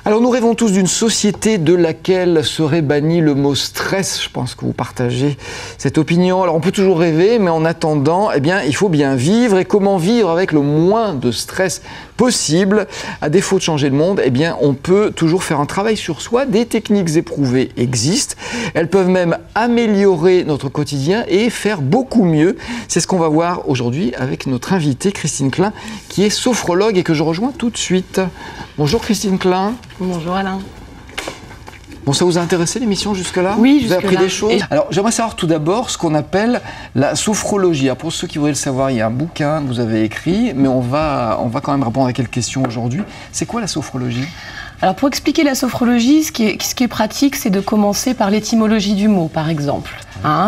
Alors nous rêvons tous d'une société de laquelle serait banni le mot stress. Je pense que vous partagez cette opinion. Alors on peut toujours rêver, mais en attendant, eh bien, il faut bien vivre. Et comment vivre avec le moins de stress possible? À défaut de changer le monde, eh bien, on peut toujours faire un travail sur soi. Des techniques éprouvées existent. Elles peuvent même améliorer notre quotidien et faire beaucoup mieux. C'est ce qu'on va voir aujourd'hui avec notre invitée Christine Klein, qui est sophrologue et que je rejoins tout de suite. Bonjour Christine Klein. Bonjour Alain. Bon, ça vous a intéressé l'émission jusque-là? Oui, jusque-là. Vous avez appris des choses? Alors, j'aimerais savoir tout d'abord ce qu'on appelle la sophrologie. Alors, pour ceux qui voudraient le savoir, il y a un bouquin que vous avez écrit, mais on va quand même répondre à quelques questions aujourd'hui. C'est quoi la sophrologie? Alors, pour expliquer la sophrologie, ce qui est pratique, c'est de commencer par l'étymologie du mot, par exemple.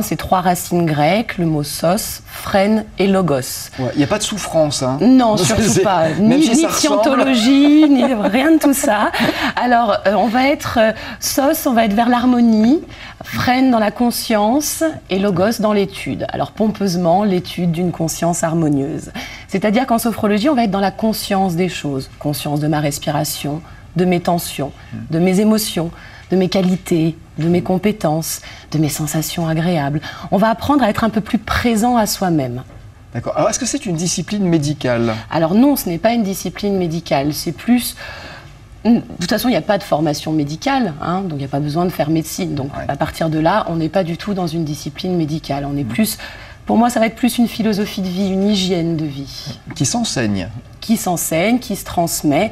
C'est 3 racines grecques, le mot sos, phrène et logos. Il n'y a pas de souffrance, hein? Non, surtout pas. Ni scientologie, ni rien de tout ça. Alors, on va être sos, on va être vers l'harmonie, phrène dans la conscience et logos dans l'étude. Alors, pompeusement, l'étude d'une conscience harmonieuse. C'est-à-dire qu'en sophrologie, on va être dans la conscience des choses. Conscience de ma respiration, de mes tensions, de mes émotions, de mes qualités, de mes compétences, de mes sensations agréables. On va apprendre à être un peu plus présent à soi-même. D'accord. Alors, est-ce que c'est une discipline médicale? Alors non, ce n'est pas une discipline médicale. C'est plus... De toute façon, il n'y a pas de formation médicale, donc il n'y a pas besoin de faire médecine. Donc à partir de là, on n'est pas du tout dans une discipline médicale. On est plus... Pour moi, ça va être plus une philosophie de vie, une hygiène de vie. Qui s'enseigne? Qui s'enseigne, qui se transmet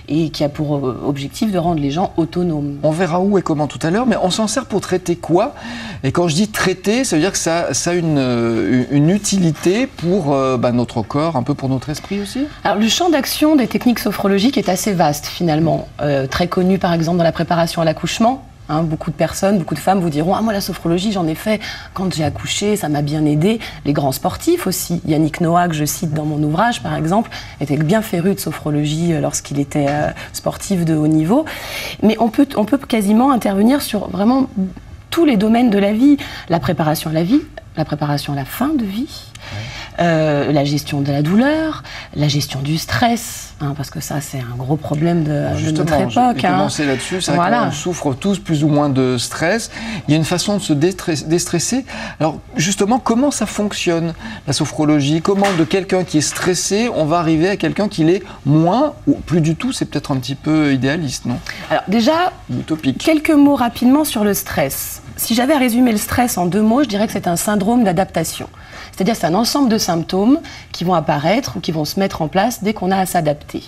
et qui a pour objectif de rendre les gens autonomes. On verra où et comment tout à l'heure, mais on s'en sert pour traiter quoi? Et quand je dis traiter, ça veut dire que ça a une utilité pour notre corps, un peu pour notre esprit aussi? Alors, le champ d'action des techniques sophrologiques est assez vaste finalement. Très connu par exemple dans la préparation à l'accouchement. Beaucoup de personnes, beaucoup de femmes vous diront « Ah, moi la sophrologie j'en ai fait quand j'ai accouché, ça m'a bien aidé ». Les grands sportifs aussi. Yannick Noah, que je cite dans mon ouvrage par exemple, était bien féru de sophrologie lorsqu'il était sportif de haut niveau. Mais on peut quasiment intervenir sur vraiment tous les domaines de la vie. La préparation à la vie, la préparation à la fin de vie, la gestion de la douleur, la gestion du stress, parce que ça c'est un gros problème de notre époque. Justement, je vais commencer là-dessus, c'est vrai qu'on souffre tous plus ou moins de stress. Il y a une façon de se déstresser. Alors justement, comment ça fonctionne la sophrologie? Comment de quelqu'un qui est stressé, on va arriver à quelqu'un qui l'est moins ou plus du tout? C'est peut-être un petit peu idéaliste, non? Alors déjà, utopique. Quelques mots rapidement sur le stress. Si j'avais à résumer le stress en 2 mots, je dirais que c'est un syndrome d'adaptation. C'est-à-dire c'est un ensemble de symptômes qui vont apparaître ou qui vont se mettre en place dès qu'on a à s'adapter.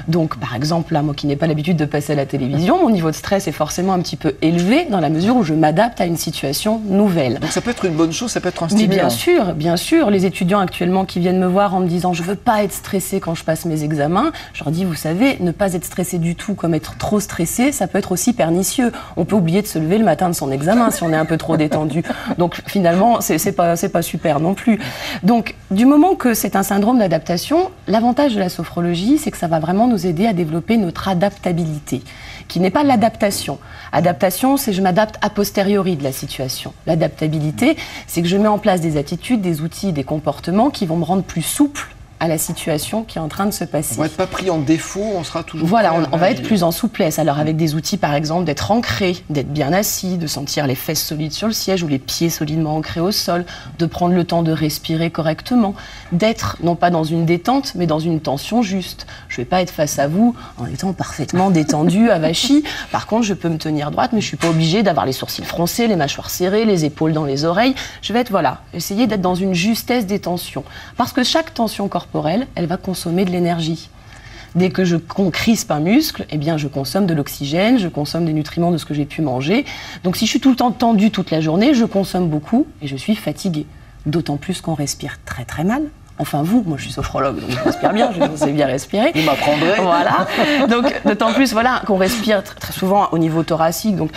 Donc par exemple, là, moi qui n'ai pas l'habitude de passer à la télévision, mon niveau de stress est forcément un petit peu élevé dans la mesure où je m'adapte à une situation nouvelle. Donc ça peut être une bonne chose, ça peut être un stimulant. Mais bien sûr, les étudiants actuellement qui viennent me voir en me disant « je veux pas être stressé quand je passe mes examens », je leur dis « vous savez, ne pas être stressé du tout comme être trop stressé, ça peut être aussi pernicieux. On peut oublier de se lever le matin de son examen si on est un peu trop détendu. » Donc finalement, c'est pas super non plus. Donc, du moment que c'est un syndrome d'adaptation, l'avantage de la sophrologie, c'est que ça va vraiment nous aider à développer notre adaptabilité, qui n'est pas l'adaptation. Adaptation, c'est je m'adapte a posteriori de la situation. L'adaptabilité, c'est que je mets en place des attitudes, des outils, des comportements qui vont me rendre plus souple à la situation qui est en train de se passer. On va être pas pris en défaut, on sera toujours... Voilà, on va être plus en souplesse. Alors avec des outils, par exemple, d'être ancré, d'être bien assis, de sentir les fesses solides sur le siège ou les pieds solidement ancrés au sol, de prendre le temps de respirer correctement, d'être non pas dans une détente, mais dans une tension juste. Je vais pas être face à vous en étant parfaitement détendu, avachi. Par contre, je peux me tenir droite, mais je suis pas obligée d'avoir les sourcils froncés, les mâchoires serrées, les épaules dans les oreilles. Je vais être, essayer d'être dans une justesse des tensions. Parce que chaque tension corporelle, elle va consommer de l'énergie. Dès que qu'on crispe un muscle, eh bien je consomme de l'oxygène, je consomme des nutriments de ce que j'ai pu manger. Donc si je suis tout le temps tendu toute la journée, je consomme beaucoup et je suis fatiguée. D'autant plus qu'on respire très très mal. Enfin moi je suis sophrologue, donc je respire bien, je sais bien respirer. Vous m'apprendrez. Voilà. Donc d'autant plus qu'on respire très souvent au niveau thoracique, donc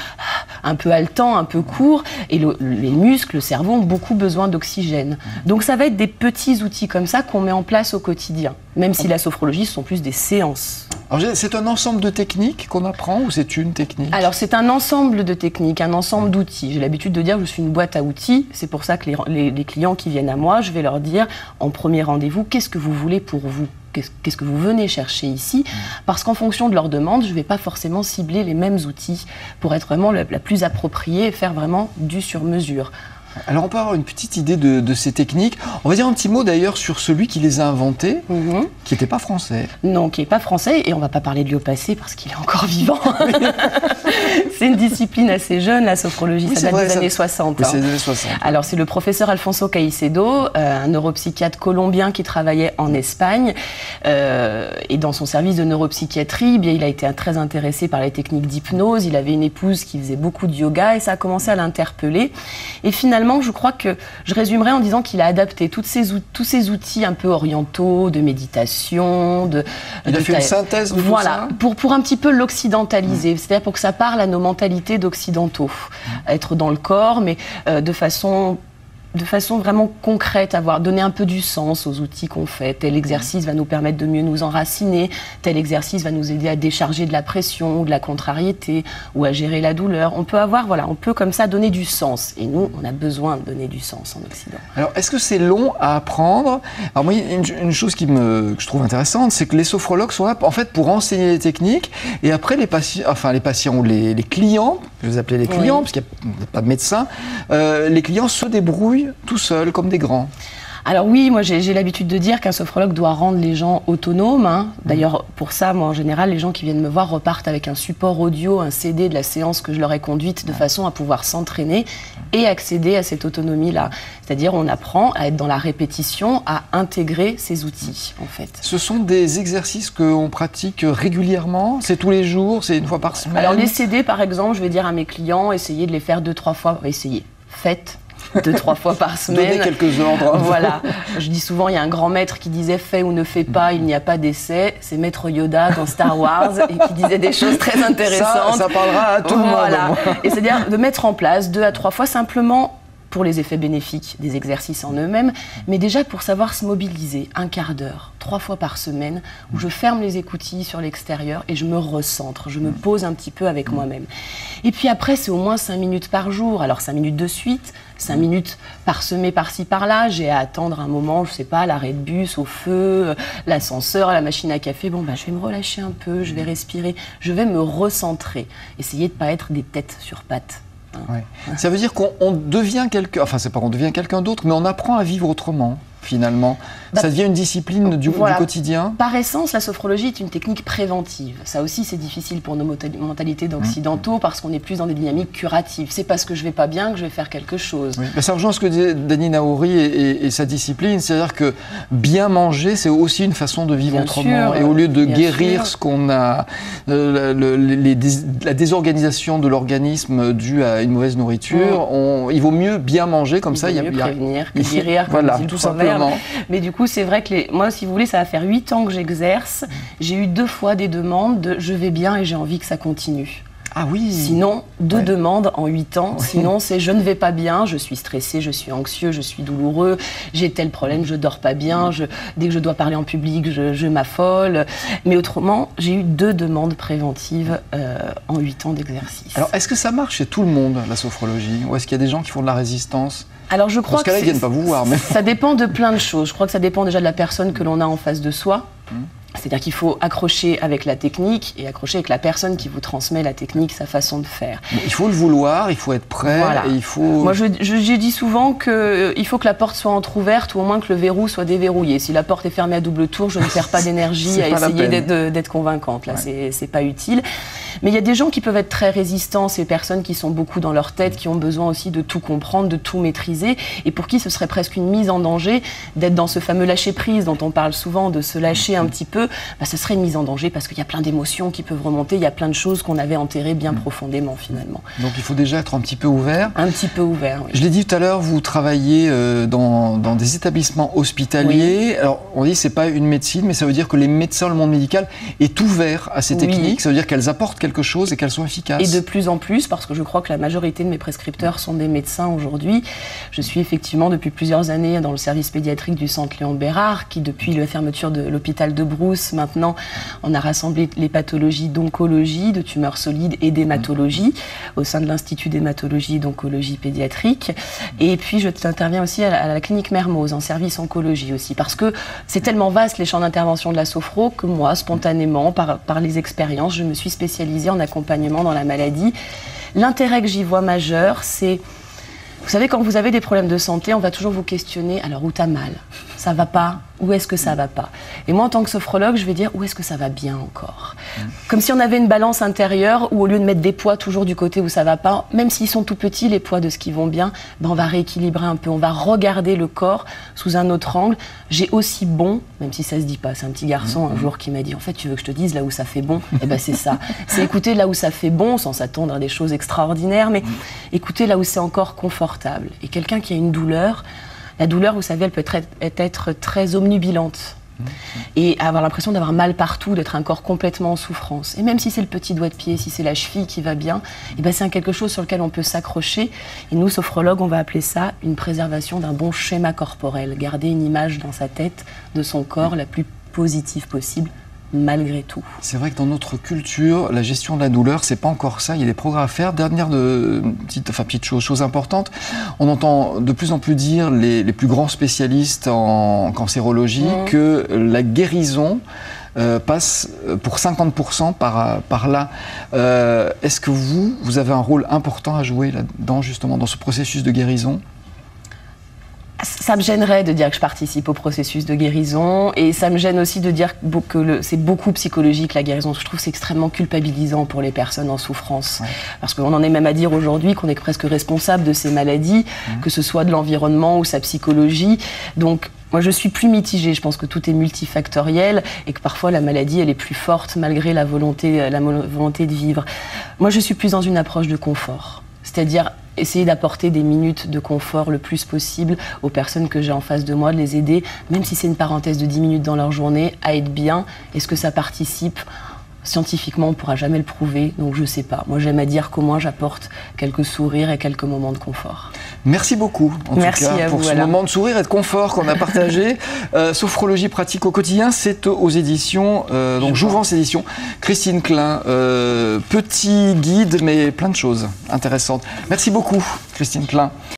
un peu haletant, un peu court, et les muscles, le cerveau ont beaucoup besoin d'oxygène. Donc ça va être des petits outils comme ça qu'on met en place au quotidien, même si la sophrologie ce sont plus des séances. Alors, c'est un ensemble de techniques qu'on apprend ou c'est une technique? Alors c'est un ensemble de techniques, un ensemble d'outils. J'ai l'habitude de dire que je suis une boîte à outils. C'est pour ça que les clients qui viennent à moi, je vais leur dire en premier rendez-vous, qu'est-ce que vous voulez pour vous? qu'est-ce que vous venez chercher ici, parce qu'en fonction de leur demande, je ne vais pas forcément cibler les mêmes outils pour être vraiment la plus appropriée et faire vraiment du sur-mesure. Alors on peut avoir une petite idée de ces techniques. On va dire un petit mot d'ailleurs sur celui qui les a inventés, qui n'était pas français. Non, qui n'est pas français, et on ne va pas parler de lui au passé parce qu'il est encore vivant. C'est une discipline assez jeune, la sophrologie, ça date des années 60. Oui, c'est des années 60. Alors c'est le professeur Alfonso Caicedo, un neuropsychiatre colombien qui travaillait en Espagne, et dans son service de neuropsychiatrie, il a été très intéressé par les techniques d'hypnose. Il avait une épouse qui faisait beaucoup de yoga et ça a commencé à l'interpeller. Et finalement, je crois que je résumerai en disant qu'il a adapté tous ces outils un peu orientaux, de méditation, il a fait une synthèse de voilà, tout ça pour un petit peu l'occidentaliser, c'est-à-dire pour que ça parle à nos mentalités d'occidentaux, être dans le corps, mais de façon vraiment concrète, donner un peu du sens aux outils qu'on fait. Tel exercice va nous permettre de mieux nous enraciner, tel exercice va nous aider à décharger de la pression ou de la contrariété ou à gérer la douleur. On peut comme ça donner du sens. Et nous, on a besoin de donner du sens en Occident. Alors, est-ce que c'est long à apprendre? Alors moi, une chose que je trouve intéressante, c'est que les sophrologues sont là en fait pour enseigner les techniques, et après les patients ou les clients, je les appelais les clients, parce qu'il n'y a pas de médecin, les clients se débrouillent tout seuls, comme des grands. Alors oui, moi j'ai l'habitude de dire qu'un sophrologue doit rendre les gens autonomes. D'ailleurs, pour ça, moi en général, les gens qui viennent me voir repartent avec un support audio, un CD de la séance que je leur ai conduite, de façon à pouvoir s'entraîner et accéder à cette autonomie-là. C'est-à-dire, on apprend à être dans la répétition, à intégrer ces outils, en fait. Ce sont des exercices qu'on pratique régulièrement? C'est tous les jours? C'est une fois par semaine? Alors les CD, par exemple, je vais dire à mes clients, essayez de les faire 2-3 fois. Faites 2-3 fois par semaine. Donner quelques ordres. Voilà. Je dis souvent, il y a un grand maître qui disait « fais ou ne fais pas, il n'y a pas d'essai ». C'est Maître Yoda dans Star Wars et qui disait des choses très intéressantes. Ça parlera à tout le monde. Et c'est-à-dire de mettre en place 2 à 3 fois simplement pour les effets bénéfiques des exercices en eux-mêmes, mais déjà pour savoir se mobiliser, 1 quart d'heure, 3 fois par semaine, où je ferme les écoutilles sur l'extérieur et je me recentre, je me pose un petit peu avec moi-même. Et puis après, c'est au moins 5 minutes par jour. Alors 5 minutes de suite, 5 minutes parsemées par-ci par-là, j'ai à attendre un moment, je sais pas, l'arrêt de bus, au feu, l'ascenseur, la machine à café, je vais me relâcher un peu, je vais respirer, je vais me recentrer, essayer de ne pas être des têtes sur pattes. Ouais. Ça veut dire qu'on devient quelqu'un, enfin c'est pas qu'on devient quelqu'un d'autre, mais on apprend à vivre autrement. Finalement, ça devient une discipline du quotidien. Par essence, la sophrologie est une technique préventive. Ça aussi, c'est difficile pour nos mentalités d'occidentaux parce qu'on est plus dans des dynamiques curatives. C'est parce que je vais pas bien que je vais faire quelque chose. Oui. Ça rejoint ce que disait Dany Naouri et sa discipline, c'est-à-dire que bien manger, c'est aussi une façon de vivre autrement. Et au lieu de guérir ce qu'on a, la désorganisation de l'organisme due à une mauvaise nourriture, il vaut mieux bien manger, comme ça. Il vaut mieux prévenir que guérir. Voilà, tout simplement. Mais du coup, c'est vrai que moi, si vous voulez, ça va faire 8 ans que j'exerce. J'ai eu 2 fois des demandes de « je vais bien et j'ai envie que ça continue ». Ah oui. Sinon, 2 demandes en 8 ans. Sinon, c'est « je ne vais pas bien, je suis stressé, je suis anxieux, je suis douloureux, j'ai tel problème, je dors pas bien, dès que je dois parler en public, je m'affole ». Mais autrement, j'ai eu 2 demandes préventives en 8 ans d'exercice. Alors, est-ce que ça marche chez tout le monde, la sophrologie? Ou est-ce qu'il y a des gens qui font de la résistance? Alors je crois que ils viennent pas vous voir. Mais... Ça dépend de plein de choses. Je crois que ça dépend déjà de la personne que l'on a en face de soi. C'est-à-dire qu'il faut accrocher avec la technique et accrocher avec la personne qui vous transmet la technique, sa façon de faire. Il faut le vouloir, il faut être prêt. Voilà. Et il faut... Moi, je dis souvent qu'il faut que la porte soit entrouverte ou au moins que le verrou soit déverrouillé. Si la porte est fermée à double tour, je ne perds pas d'énergie à essayer d'être convaincante. Là, c'est pas utile. Mais il y a des gens qui peuvent être très résistants, ces personnes qui sont beaucoup dans leur tête, qui ont besoin aussi de tout comprendre, de tout maîtriser, et pour qui ce serait presque une mise en danger d'être dans ce fameux lâcher-prise dont on parle souvent, de se lâcher un petit peu. Ce serait une mise en danger parce qu'il y a plein d'émotions qui peuvent remonter, il y a plein de choses qu'on avait enterrées bien profondément finalement. Donc il faut déjà être un petit peu ouvert. Un petit peu ouvert, oui. Je l'ai dit tout à l'heure, vous travaillez dans des établissements hospitaliers. Oui. Alors on dit que c'est pas une médecine, mais ça veut dire que les médecins, le monde médical est ouvert à ces techniques, ça veut dire qu'elles apportent quelque quelque chose et qu'elles sont efficaces. Et de plus en plus, parce que je crois que la majorité de mes prescripteurs sont des médecins aujourd'hui. Je suis effectivement depuis plusieurs années dans le service pédiatrique du centre Léon Bérard, qui depuis la fermeture de l'hôpital de Brousse, maintenant, on a rassemblé les pathologies d'oncologie, de tumeurs solides et d'hématologie au sein de l'Institut d'hématologie et d'oncologie pédiatrique. Et puis, je t'interviens aussi à la clinique Mermoz, en service oncologie aussi, parce que c'est tellement vaste les champs d'intervention de la sophro que moi, spontanément, par les expériences, je me suis spécialisée en accompagnement dans la maladie. L'intérêt que j'y vois majeur, c'est, vous savez, quand vous avez des problèmes de santé, on va toujours vous questionner, alors où t'as mal? Ça va pas? Où est-ce que ça va pas? Et moi, en tant que sophrologue, je vais dire, où est-ce que ça va bien encore? Comme si on avait une balance intérieure où, au lieu de mettre des poids toujours du côté où ça va pas, même s'ils sont tout petits, les poids de ce qui vont bien, ben on va rééquilibrer un peu, on va regarder le corps sous un autre angle. J'ai aussi bon, même si ça se dit pas, c'est un petit garçon un jour qui m'a dit, en fait, tu veux que je te dise là où ça fait bon? Eh ben c'est ça. C'est écouter là où ça fait bon, sans s'attendre à des choses extraordinaires, mais écouter là où c'est encore confortable. Et quelqu'un qui a une douleur, la douleur, vous savez, elle peut être très omnubilante. Et avoir l'impression d'avoir mal partout, d'être un corps complètement en souffrance. Et même si c'est le petit doigt de pied, si c'est la cheville qui va bien, et ben c'est quelque chose sur lequel on peut s'accrocher. Et nous, sophrologues, on va appeler ça une préservation d'un bon schéma corporel. Garder une image dans sa tête de son corps la plus positive possible, malgré tout. C'est vrai que dans notre culture, la gestion de la douleur, c'est pas encore ça. Il y a des progrès à faire. Dernière petite chose importante, on entend de plus en plus dire les plus grands spécialistes en cancérologie que la guérison passe pour 50% par là. Est-ce que vous avez un rôle important à jouer là-dedans, justement, dans ce processus de guérison ? Ça me gênerait de dire que je participe au processus de guérison, et ça me gêne aussi de dire que c'est beaucoup psychologique la guérison. Je trouve que c'est extrêmement culpabilisant pour les personnes en souffrance. Ouais. Parce qu'on en est même à dire aujourd'hui qu'on est presque responsable de ces maladies, que ce soit de l'environnement ou sa psychologie. Donc moi je suis plus mitigée, je pense que tout est multifactoriel et que parfois la maladie elle est plus forte malgré la volonté de vivre. Moi je suis plus dans une approche de confort, c'est-à-dire essayer d'apporter des minutes de confort le plus possible aux personnes que j'ai en face de moi, de les aider, même si c'est une parenthèse de 10 minutes dans leur journée, à être bien. Est-ce que ça participe ? Scientifiquement, on ne pourra jamais le prouver, donc je ne sais pas. Moi, j'aime à dire qu'au moins j'apporte quelques sourires et quelques moments de confort. Merci beaucoup, en tout cas, pour ce moment de sourire et de confort qu'on a partagé. Sophrologie pratique au quotidien, c'est aux éditions, donc Jouvence Éditions. Christine Klein, petit guide, mais plein de choses intéressantes. Merci beaucoup, Christine Klein.